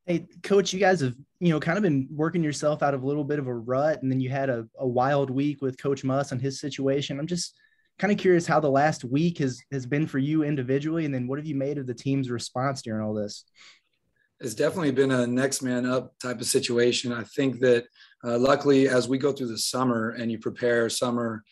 Hey, Coach, you guys have, kind of been working yourself out of a little bit of a rut, and then you had a wild week with Coach Muss and his situation. I'm just kind of curious how the last week has been for you individually, and then what have you made of the team's response during all this? It's definitely been a next man up type of situation. I think that luckily, as we go through the summer and you prepare summer,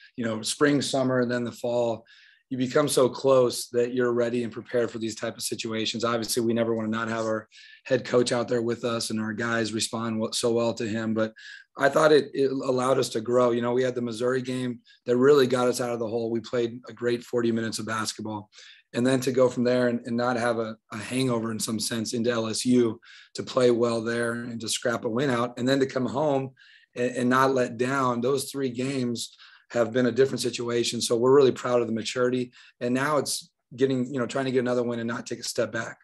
spring, summer, and then the fall, you become so close that you're ready and prepared for these type of situations. Obviously, we never want to not have our head coach out there with us and our guys respond so well to him. But I thought it allowed us to grow. We had the Missouri game that really got us out of the hole. We played a great 40 minutes of basketball. And then to go from there and not have a hangover in some sense into LSU, to play well there and to scrap a win out, and then to come home and not let down. Those three games have been a different situation. So we're really proud of the maturity. And now it's getting, trying to get another win and not take a step back.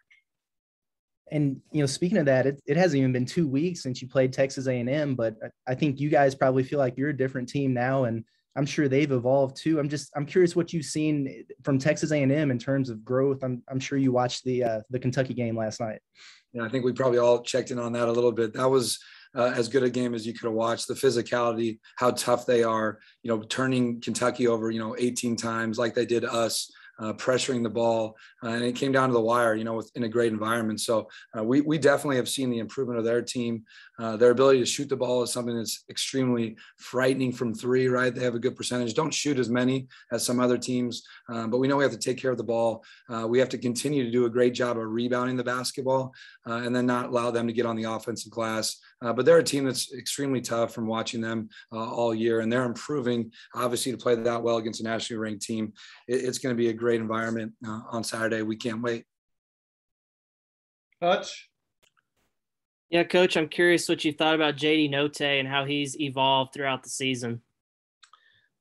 And speaking of that, it hasn't even been 2 weeks since you played Texas A&M, but I think you guys probably feel like you're a different team now, and I'm sure they've evolved too. I'm curious what you've seen from Texas A&M in terms of growth. I'm sure you watched the Kentucky game last night. Yeah, I think we probably all checked in on that a little bit. That was as good a game as you could have watched. The physicality, how tough they are, turning Kentucky over, 18 times like they did us. Pressuring the ball, and it came down to the wire, in a great environment. So we definitely have seen the improvement of their team. Their ability to shoot the ball is something that's extremely frightening from three, right? They have a good percentage. Don't shoot as many as some other teams, but we know we have to take care of the ball. We have to continue to do a great job of rebounding the basketball and then not allow them to get on the offensive glass. But they're a team that's extremely tough from watching them all year, and they're improving, obviously, to play that well against a nationally ranked team. It's going to be a great environment on Saturday. We can't wait. Hutch? Yeah, Coach, I'm curious what you thought about JD Note and how he's evolved throughout the season.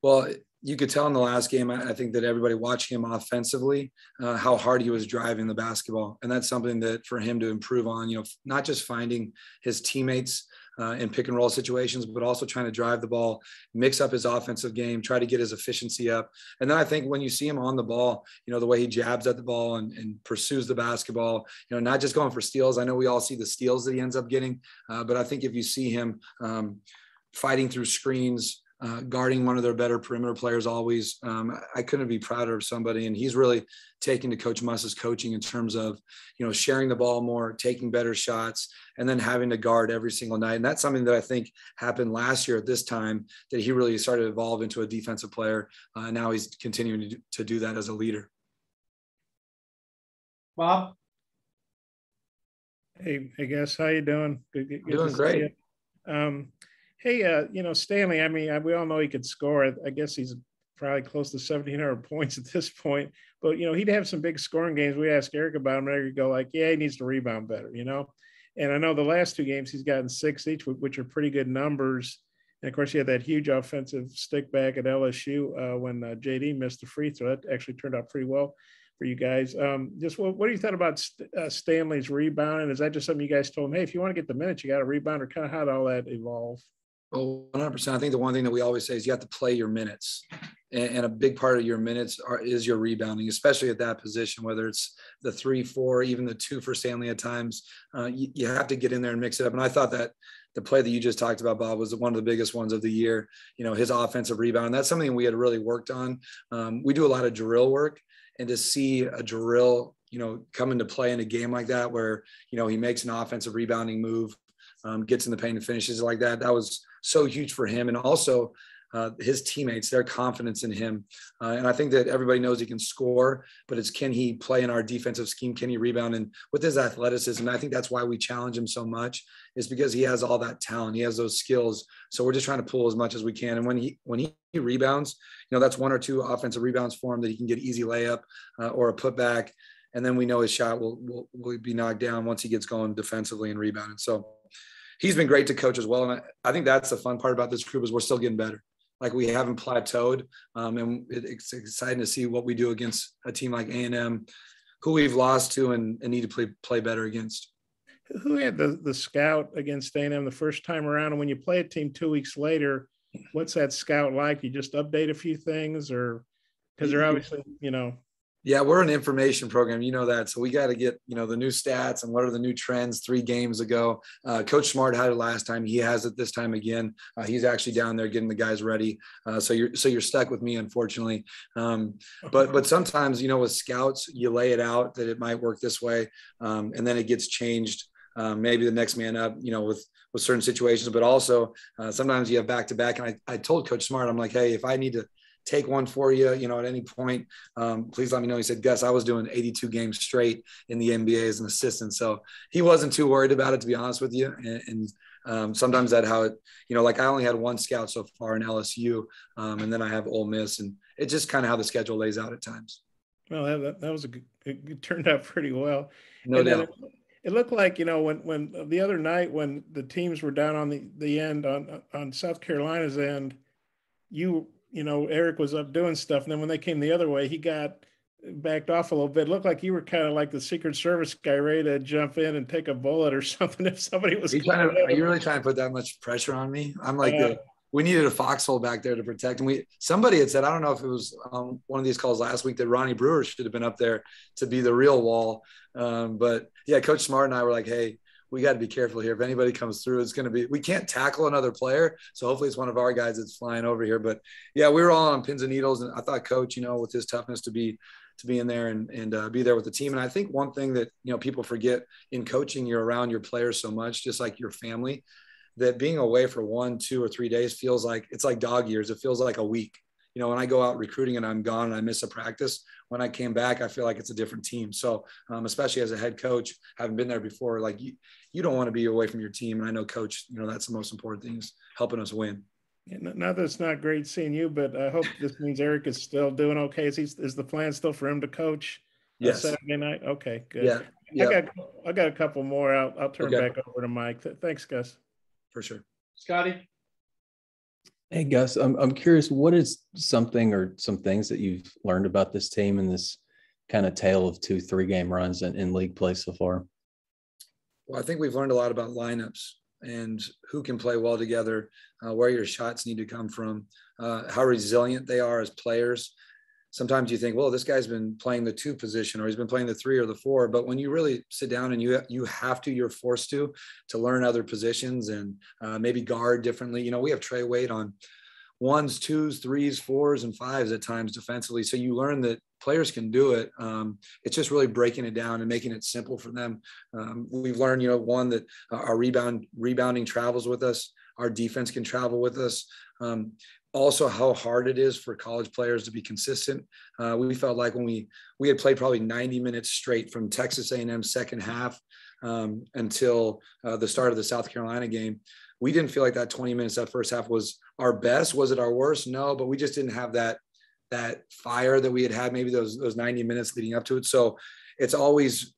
Well, you could tell in the last game, I think that everybody watching him offensively, how hard he was driving the basketball. And that's something that for him to improve on, not just finding his teammates in pick and roll situations, but also trying to drive the ball, mix up his offensive game, try to get his efficiency up. And then I think when you see him on the ball, the way he jabs at the ball and pursues the basketball, not just going for steals. I know we all see the steals that he ends up getting, but I think if you see him fighting through screens, guarding one of their better perimeter players always. I couldn't be prouder of somebody. And he's really taken to Coach Muss's coaching in terms of, sharing the ball more, taking better shots, and then having to guard every single night. And that's something that I think happened last year at this time, that he really started to evolve into a defensive player. And now he's continuing to do that as a leader. Bob? Hey, Gus, how you doing? Good doing great. Hey, Stanley, I mean, we all know he could score. I guess he's probably close to 1,700 points at this point. But, he'd have some big scoring games. We asked Eric about him, and Eric would go like, yeah, he needs to rebound better, And I know the last two games he's gotten 6 each, which are pretty good numbers. And, of course, he had that huge offensive stick back at LSU when JD missed the free throw. That actually turned out pretty well for you guys. Just what do you think about Stanley's rebounding? Is that just something you guys told him, hey, if you want to get the minutes, you got to rebound, or kind of how did all that evolve? Well, 100%. I think the one thing that we always say is you have to play your minutes. And a big part of your minutes is your rebounding, especially at that position, whether it's the 3, 4, even the 2 for Stanley at times. You have to get in there and mix it up. And I thought that the play that you just talked about, Bob, was one of the biggest ones of the year, his offensive rebound. That's something we had really worked on. We do a lot of drill work, and to see a drill, come into play in a game like that where, he makes an offensive rebounding move, gets in the paint and finishes like that. That was so huge for him. And also his teammates, their confidence in him. And I think that everybody knows he can score, but it's, can he play in our defensive scheme? Can he rebound? And with his athleticism, I think that's why we challenge him so much, is because he has all that talent. He has those skills. So we're just trying to pull as much as we can. And when he rebounds, that's 1 or 2 offensive rebounds for him that he can get easy layup or a putback. And then we know his shot will be knocked down once he gets going defensively and rebounding. So he's been great to coach as well. And I think that's the fun part about this group, is we're still getting better. Like, we haven't plateaued. And it's exciting to see what we do against a team like A&M, who we've lost to and need to play better against. Who had the scout against A&M the first time around? And when you play a team 2 weeks later, what's that scout like? You just update a few things, or because they're obviously, Yeah, we're an information program, you know that. So we got to get, the new stats and what are the new trends 3 games ago. Coach Smart had it last time. He has it this time again. He's actually down there getting the guys ready. So you're stuck with me, unfortunately. But sometimes, with scouts, you lay it out that it might work this way, and then it gets changed. Maybe the next man up, with certain situations, but also sometimes you have back to back. And I told Coach Smart, I'm like, hey, if I need to take one for you, at any point, please let me know. He said, Gus, I was doing 82 games straight in the NBA as an assistant. So he wasn't too worried about it, to be honest with you. And sometimes that how it, like I only had 1 scout so far in LSU, and then I have Ole Miss, and it's just kind of how the schedule lays out at times. Well, that was it turned out pretty well. No doubt. It looked like, when the other night, when the teams were down on the end on South Carolina's end, Eric was up doing stuff. And then when they came the other way, he got backed off a little bit. It looked like you were kind of like the Secret Service guy ready to jump in and take a bullet or something if somebody was. Are you really trying to put that much pressure on me? I'm like, we needed a foxhole back there to protect. And somebody had said, I don't know if it was one of these calls last week, that Ronnie Brewer should have been up there to be the real wall. But yeah, Coach Smart and I were like, hey, we got to be careful here. If anybody comes through, we can't tackle another player. So hopefully it's one of our guys that's flying over here. But yeah, we were all on pins and needles. And I thought Coach, with his toughness to be in there and be there with the team. And I think one thing that, people forget in coaching, you're around your players so much, just like your family, that being away for 1, 2, or 3 days feels like it's like dog years. It feels like a week. When I go out recruiting and I'm gone and I miss a practice, when I came back, I feel like it's a different team. So especially as a head coach, having been there before, like you don't want to be away from your team. And I know Coach, that's the most important thing, is helping us win. Yeah, now that it's not great seeing you, but I hope this means Eric is still doing okay. Is the plan still for him to coach Saturday night? Okay, good. Yeah. Yep. I got a couple more. I'll turn back over to Mike. Thanks, Gus. For sure. Scotty? Hey, Gus, I'm curious, what is something or some things that you've learned about this team in this kind of tale of 2-3 game runs in league play so far? Well, I think we've learned a lot about lineups and who can play well together, where your shots need to come from, how resilient they are as players. Sometimes you think, well, this guy's been playing the 2 position, or he's been playing the 3 or the 4. But when you really sit down and you're forced to learn other positions and maybe guard differently. We have Trey Wade on 1s, 2s, 3s, 4s, and 5s at times defensively. So you learn that players can do it. It's just really breaking it down and making it simple for them. We've learned, one, that our rebounding travels with us. Our defense can travel with us. Also, how hard it is for college players to be consistent. We felt like when we had played probably 90 minutes straight from Texas A&M second half until the start of the South Carolina game, we didn't feel like that 20 minutes, that first half, was our best. Was it our worst? No, but we just didn't have that fire that we had maybe those 90 minutes leading up to it. So it's always,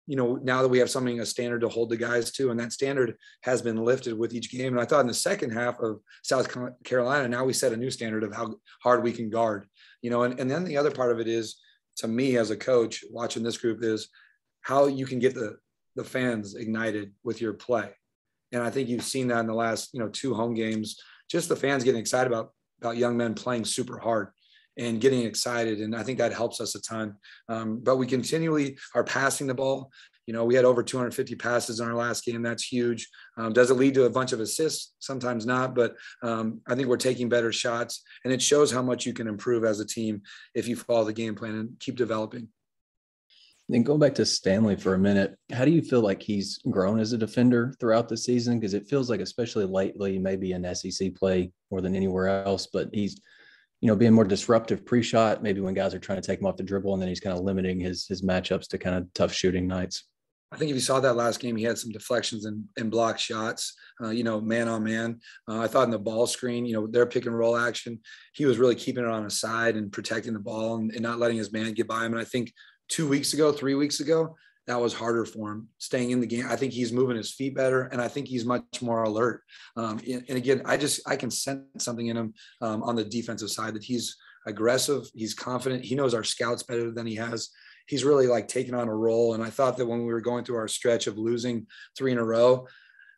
now that we have a standard to hold the guys to, and that standard has been lifted with each game. And I thought in the second half of South Carolina, now we set a new standard of how hard we can guard, and then the other part of it is, to me as a coach watching this group, is how you can get the fans ignited with your play. And I think you've seen that in the last, 2 home games, just the fans getting excited about young men playing super hard and getting excited. And I think that helps us a ton. But we continually are passing the ball. We had over 250 passes in our last game. That's huge. Does it lead to a bunch of assists? Sometimes not, but I think we're taking better shots, and it shows how much you can improve as a team if you follow the game plan and keep developing. Then going back to Stanley for a minute, how do you feel like he's grown as a defender throughout the season? Because it feels like, especially lately, maybe in SEC play more than anywhere else, but he's being more disruptive pre-shot, maybe when guys are trying to take him off the dribble, and then he's kind of limiting his matchups to kind of tough shooting nights. I think if you saw that last game, he had some deflections and block shots, man on man. I thought in the ball screen, their pick and roll action, he was really keeping it on his side and protecting the ball and not letting his man get by him. And I think 3 weeks ago, that was harder for him staying in the game. I think he's moving his feet better, and I think he's much more alert. And again, I can sense something in him on the defensive side, that he's aggressive, he's confident, he knows our scouts better than he has. He's really like taking on a role. And I thought that when we were going through our stretch of losing 3 in a row,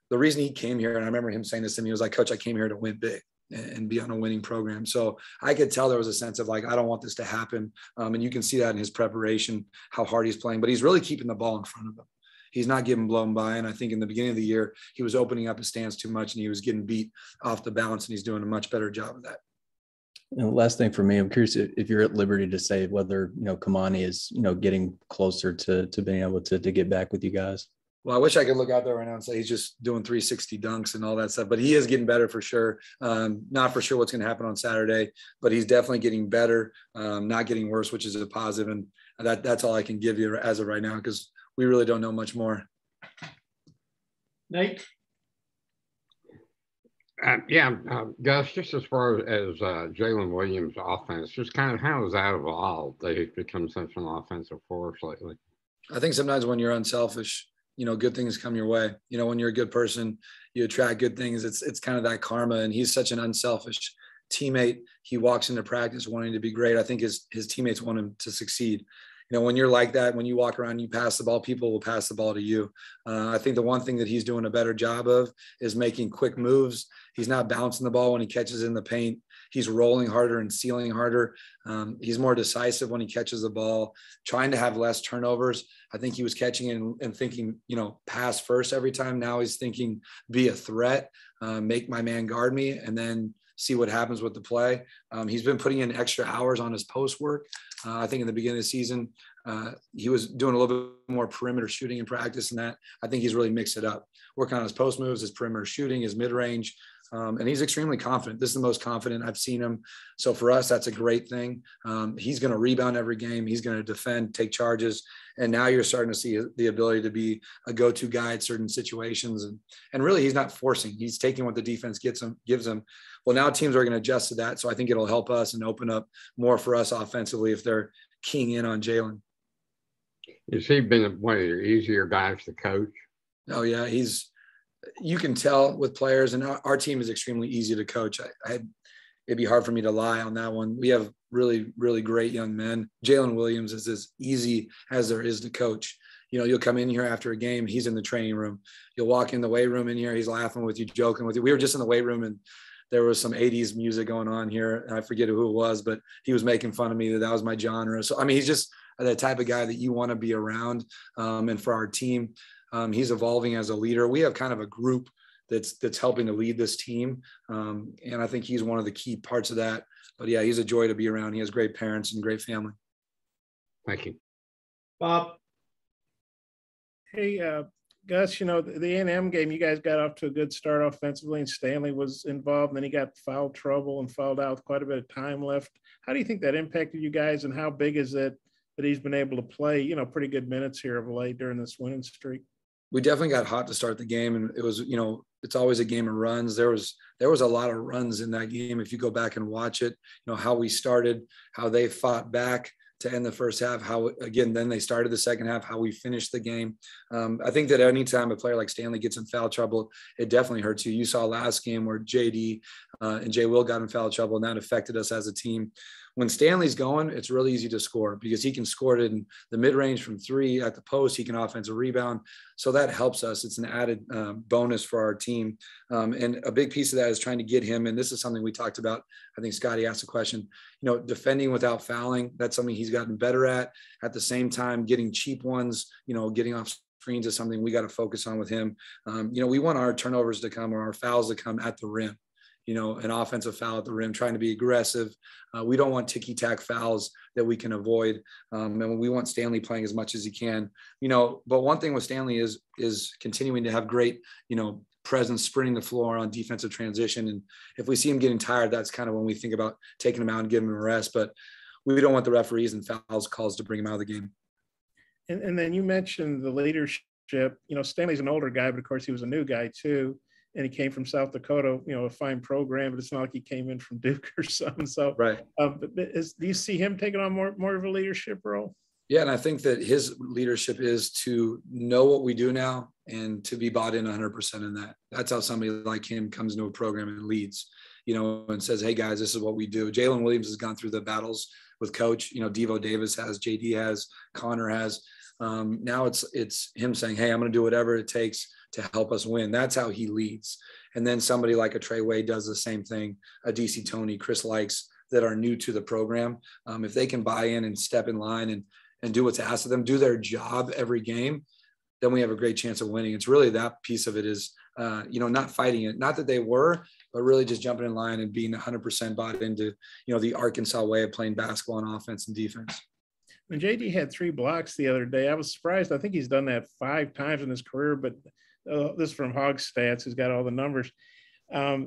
the reason he came here, and I remember him saying this to me, was like, Coach, I came here to win big. and be on a winning program. So I could tell there was a sense of like, I don't want this to happen. And you can see that in his preparation, how hard he's playing, but he's really keeping the ball in front of him. He's not getting blown by. And I think in the beginning of the year, he was opening up his stance too much and he was getting beat off the balance, and he's doing a much better job of that. And last thing for me, I'm curious if you're at liberty to say whether, Kamani is, getting closer to being able to get back with you guys. Well, I wish I could look out there right now and say he's just doing 360 dunks and all that stuff, but he is getting better for sure. Not for sure what's going to happen on Saturday, but he's definitely getting better, not getting worse, which is a positive. And that's all I can give you as of right now, because we really don't know much more. Nate? Gus, just as far as Jalen Williams' offense, just kind of how has that evolved? They've become such an offensive force lately. I think sometimes when you're unselfish, good things come your way. When you're a good person, you attract good things. It's kind of that karma. And he's such an unselfish teammate. He walks into practice wanting to be great. I think his teammates want him to succeed. When you're like that, when you walk around, you pass the ball, people will pass the ball to you. I think the one thing that he's doing a better job of is making quick moves. He's not bouncing the ball when he catches in the paint. He's rolling harder and sealing harder. He's more decisive when he catches the ball, trying to have less turnovers. I think he was catching it and thinking, pass first every time. Now he's thinking, be a threat, make my man guard me, and then see what happens with the play. He's been putting in extra hours on his post work. I think in the beginning of the season, he was doing a little bit more perimeter shooting in practice, and that I think he's really mixed it up, working on his post moves, his perimeter shooting, his mid-range. And he's extremely confident. This is the most confident I've seen him. So for us, that's a great thing. He's going to rebound every game. He's going to defend, take charges. And now you're starting to see the ability to be a go-to guy at certain situations. And really, he's not forcing. He's taking what the defense gives him. Well, now teams are going to adjust to that. So I think it'll help us and open up more for us offensively if they're keying in on Jalen. Has he been one of your easier guys to coach? Oh, yeah. You can tell with players, and our team is extremely easy to coach. It'd be hard for me to lie on that one. We have really, really great young men. Jalen Williams is as easy as there is to coach. You'll come in here after a game, he's in the training room. You'll walk in the weight room in here, he's laughing with you, joking with you. We were just in the weight room and there was some 80s music going on here. I forget who it was, but he was making fun of me that was my genre. So, he's just the type of guy that you want to be around. And for our team, he's evolving as a leader. We have kind of a group that's helping to lead this team. And I think he's one of the key parts of that. But yeah, he's a joy to be around. He has great parents and great family. Thank you. Bob. Hey, Gus, the A&M game, you guys got off to a good start offensively, and Stanley was involved, and then he got foul trouble and fouled out with quite a bit of time left. How do you think that impacted you guys, and how big is it that he's been able to play, pretty good minutes here of late during this winning streak? We definitely got hot to start the game, and it was, it's always a game of runs. There was a lot of runs in that game. If you go back and watch it, how we started, how they fought back to end the first half, how, again, then they started the second half, how we finished the game. I think that anytime a player like Stanley gets in foul trouble, it definitely hurts you. You saw last game where JD and Jay Will got in foul trouble, and that affected us as a team. When Stanley's going, it's really easy to score because he can score it in the mid-range from three at the post. He can offensive rebound. So that helps us. It's an added bonus for our team. And a big piece of that is trying to get him. And this is something we talked about. I think Scotty asked a question, defending without fouling. That's something he's gotten better at. At the same time, getting cheap ones, getting off screens is something we got to focus on with him. We want our turnovers to come or our fouls to come at the rim. An offensive foul at the rim, trying to be aggressive. We don't want ticky-tack fouls that we can avoid. And we want Stanley playing as much as he can, but one thing with Stanley is continuing to have great, presence, sprinting the floor on defensive transition. And if we see him getting tired, that's kind of when we think about taking him out and giving him a rest, but we don't want the referees and fouls calls to bring him out of the game. And then you mentioned the leadership, Stanley's an older guy, but of course he was a new guy too. And he came from South Dakota, a fine program, but it's not like he came in from Duke or something. So, right. Do you see him taking on more of a leadership role? Yeah, and I think that his leadership is to know what we do now and to be bought in 100% in that. That's how somebody like him comes into a program and leads, and says, hey, guys, this is what we do. Jalen Williams has gone through the battles with coach. Devo Davis has, JD has, Connor has. Now it's him saying, hey, I'm going to do whatever it takes to help us win. That's how he leads. And then somebody like a Trey Wade does the same thing, a DC Tony, Chris Likes, that are new to the program. If they can buy in and step in line and do what's asked of them, do their job every game, then we have a great chance of winning. It's really that piece of it is, not fighting it. Not that they were, but really just jumping in line and being 100% bought into, the Arkansas way of playing basketball on offense and defense. When JD had 3 blocks the other day, I was surprised. I think he's done that 5 times in his career, but this is from Hog Stats, who's got all the numbers. But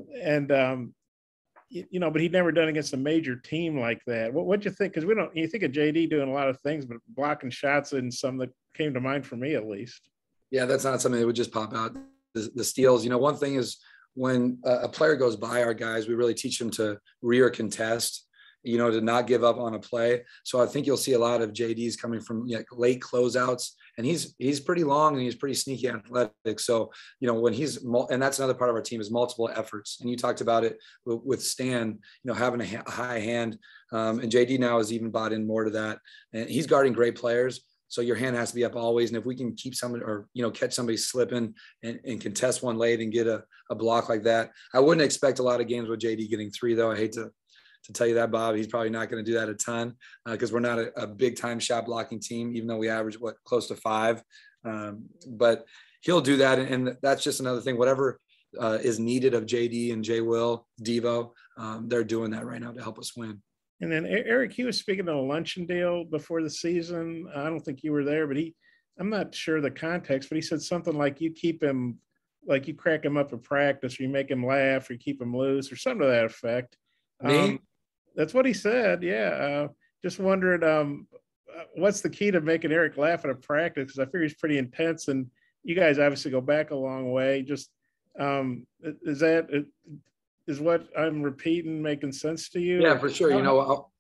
he'd never done against a major team like that. What'd you think? Because you think of JD doing a lot of things, but blocking shots isn't something that came to mind for me, at least. Yeah, that's not something that would just pop out. The steals, one thing is when a player goes by our guys, we really teach them to rear contest, to not give up on a play. So I think you'll see a lot of JDs coming from late closeouts, and he's pretty long and he's pretty sneaky athletic. So, when and that's another part of our team is multiple efforts. And you talked about it with Stan, having a high hand, and JD now has even bought in more to that. And he's guarding great players. So your hand has to be up always. And if we can keep somebody or, catch somebody slipping and contest one late and get a block like that, I wouldn't expect a lot of games with JD getting 3, though. I hate to tell you that, Bob. He's probably not going to do that a ton because we're not a big time shot blocking team, even though we average close to 5. But he'll do that. And that's just another thing, whatever is needed of JD and J Will, Devo, they're doing that right now to help us win. And then Eric, he was speaking of a luncheon deal before the season. I don't think you were there, but I'm not sure the context, but he said something like you keep him, like you crack him up at practice, or you make him laugh, or you keep him loose, or something to that effect. Me? That's what he said. Yeah. Just wondering, what's the key to making Eric laugh at a practice? Because I figure he's pretty intense, and you guys obviously go back a long way. Just is what I'm repeating making sense to you? Yeah, for sure.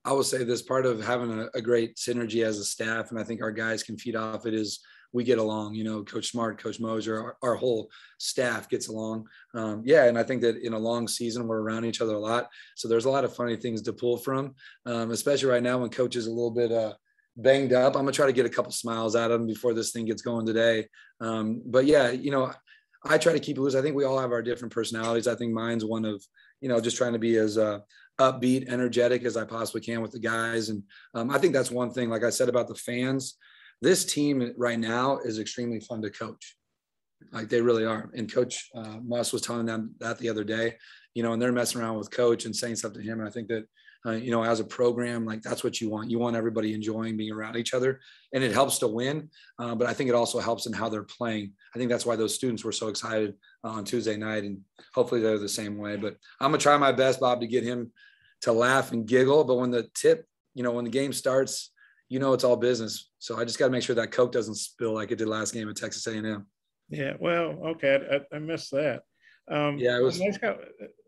I will say this, part of having a great synergy as a staff, and I think our guys can feed off it, is we get along. Coach Smart, Coach Moser, our whole staff gets along. And I think that in a long season, we're around each other a lot. So there's a lot of funny things to pull from, especially right now when Coach is a little bit banged up. I'm going to try to get a couple smiles out of him before this thing gets going today. But yeah, I try to keep it loose. I think we all have our different personalities. I think mine's one of, just trying to be as upbeat, energetic as I possibly can with the guys. And I think that's one thing, like I said about the fans, this team right now is extremely fun to coach. Like they really are. And Coach Muss was telling them that the other day, and they're messing around with Coach and saying stuff to him. And I think that, as a program, like that's what you want. You want everybody enjoying being around each other, and it helps to win. But I think it also helps in how they're playing. I think that's why those students were so excited on Tuesday night, and hopefully they're the same way. But I'm going to try my best, Bob, to get him to laugh and giggle. But when when the game starts, it's all business. So I just got to make sure that Coke doesn't spill like it did last game at Texas A&M. Yeah, well, okay, I missed that. It was.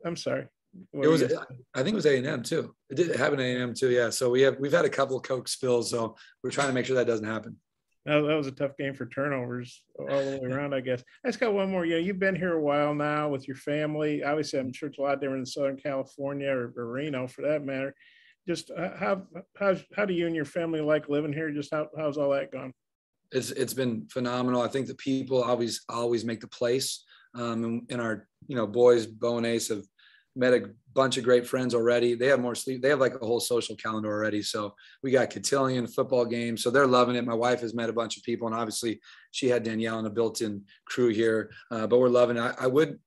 I'm sorry. It was. I think it was A&M too. It did happen at A&M too. Yeah. So we've had a couple of Coke spills. So we're trying to make sure that doesn't happen. No, that was a tough game for turnovers all the way around, I guess. I just got one more. You've been here a while now with your family. Obviously, I'm sure it's a lot different in Southern California or Reno, for that matter. Just how do you and your family like living here? Just how's all that gone? It's been phenomenal. I think the people always make the place. And our boys, Bo and Ace, have met a bunch of great friends already. They have more sleep. They have like a whole social calendar already. So we got cotillion football games. So they're loving it. My wife has met a bunch of people, and obviously she had Danielle and a built-in crew here, but we're loving it. I would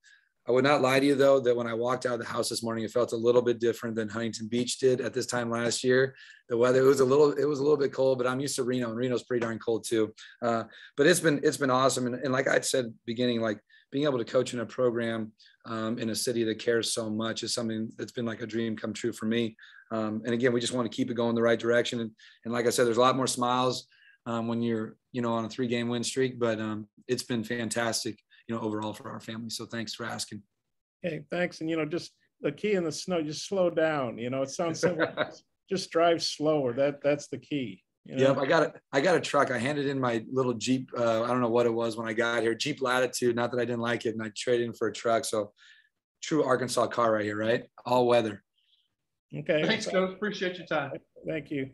not lie to you though, that when I walked out of the house this morning, it felt a little bit different than Huntington Beach did at this time last year. The weather, it was a little bit cold, but I'm used to Reno, and Reno's pretty darn cold too. But it's been awesome. And like I said, beginning, like being able to coach in a program in a city that cares so much is something that's been like a dream come true for me. And again, we just want to keep it going the right direction. And like I said, there's a lot more smiles when you're, on a 3-game win streak, but it's been fantastic, overall for our family. So thanks for asking. Okay, thanks. And, just the key in the snow, just slow down. It sounds simple. Just drive slower. That's the key. Yep, I got a truck. I handed in my little Jeep. I don't know what it was when I got here. Jeep Latitude. Not that I didn't like it, and I traded in for a truck. So, true Arkansas car right here, right? All weather. Okay. Thanks, Coach. Appreciate your time. Thank you.